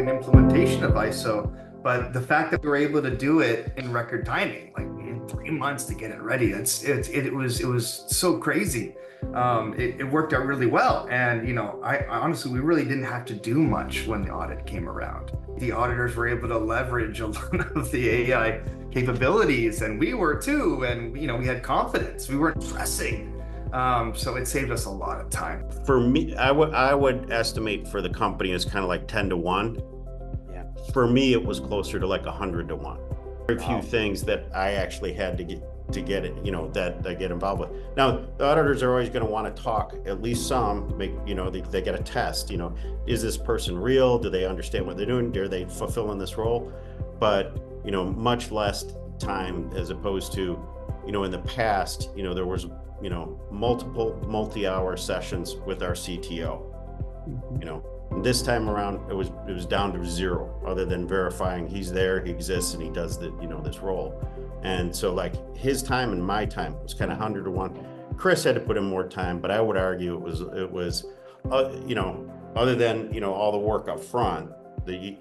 an implementation of ISO, but the fact that we were able to do it in record timing, like in 3 months to get it ready, it was so crazy. It worked out really well. And, I honestly, we really didn't have to do much when the audit came around. The auditors were able to leverage a lot of the AI capabilities, and we were too. And, we had confidence. We weren't stressing. So it saved us a lot of time. For me, I would estimate for the company it's kind of like 10 to 1. Yeah. For me, it was closer to like 100 to 1. Very few Wow. things that I actually had to get it, that I get involved with. Now, the auditors are always going to want to talk, at least some, they get a test, is this person real? Do they understand what they're doing? Are they fulfilling this role? But, much less time as opposed to, in the past, there was, multiple multi-hour sessions with our CTO, This time around, it was down to 0, other than verifying he's there, he exists, and he does this role. And so like his time and my time was kind of 100 to 1. Chris had to put in more time, but I would argue it was other than all the work up front that you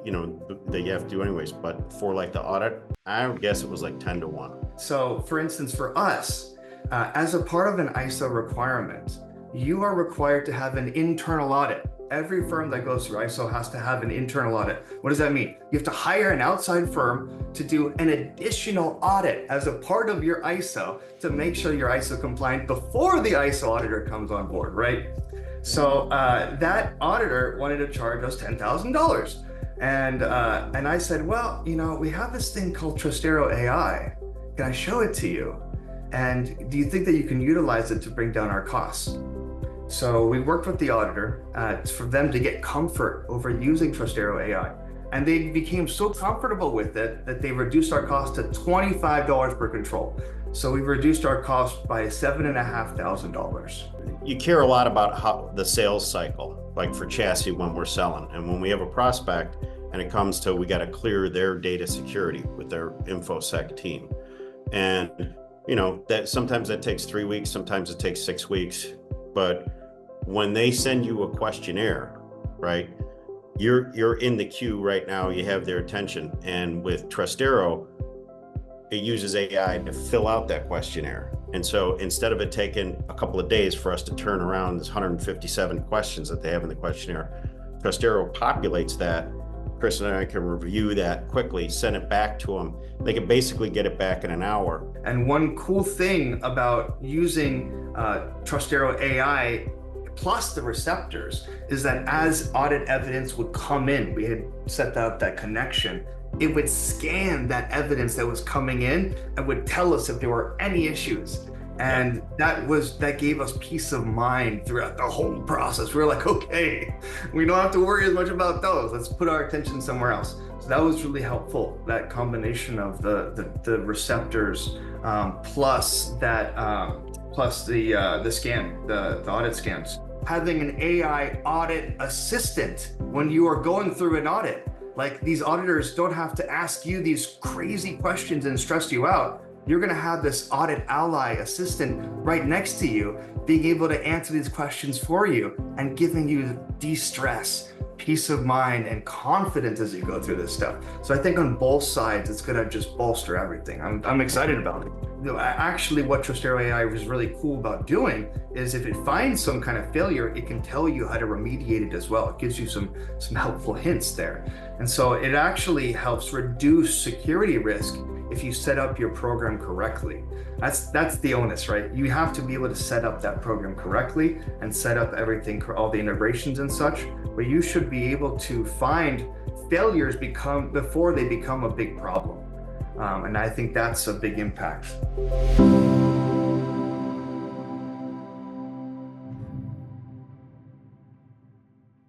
have to do anyways. But for like the audit, I would guess it was like 10 to 1. So for instance, for us, as a part of an ISO requirement, you are required to have an internal audit. Every firm that goes through ISO has to have an internal audit. What does that mean? You have to hire an outside firm to do an additional audit as a part of your ISO to make sure you're ISO compliant before the ISO auditor comes on board, right? So that auditor wanted to charge us $10,000. And I said, well, we have this thing called Trustero AI. Can I show it to you? And do you think that you can utilize it to bring down our costs? So we worked with the auditor for them to get comfort over using Trustero AI. And they became so comfortable with it that they reduced our cost to $25 per control. So we reduced our cost by $7,500. You care a lot about how the sales cycle, like for Chassi when we're selling. And when we have a prospect and it comes to, we got to clear their data security with their InfoSec team. And, that sometimes that takes 3 weeks, sometimes it takes 6 weeks. But when they send you a questionnaire, right, you're in the queue right now, you have their attention. And with Trustero, it uses AI to fill out that questionnaire. And so instead of it taking a couple of days for us to turn around this 157 questions that they have in the questionnaire, Trustero populates that. Chris and I can review that quickly, send it back to them. They can basically get it back in an hour. And one cool thing about using Trustero AI plus the receptors is that as audit evidence would come in, we had set up that connection, it would scan that evidence that was coming in and would tell us if there were any issues. And that gave us peace of mind throughout the whole process. We were like, okay, we don't have to worry as much about those. Let's put our attention somewhere else. So that was really helpful. That combination of the receptors plus the scan, the audit scans. Having an AI audit assistant when you are going through an audit. Like, these auditors don't have to ask you these crazy questions and stress you out. You're going to have this audit ally assistant right next to you, being able to answer these questions for you and giving you de-stress, peace of mind, and confidence as you go through this stuff. So I think on both sides, it's going to just bolster everything. I'm excited about it. Actually, what Trustero AI was really cool about doing is if it finds some kind of failure, it can tell you how to remediate it as well. It gives you some helpful hints there. And so it actually helps reduce security risk if you set up your program correctly. That's the onus, right? You have to be able to set up that program correctly and set up everything, all the integrations and such, but you should be able to find failures before they become a big problem. And I think that's a big impact.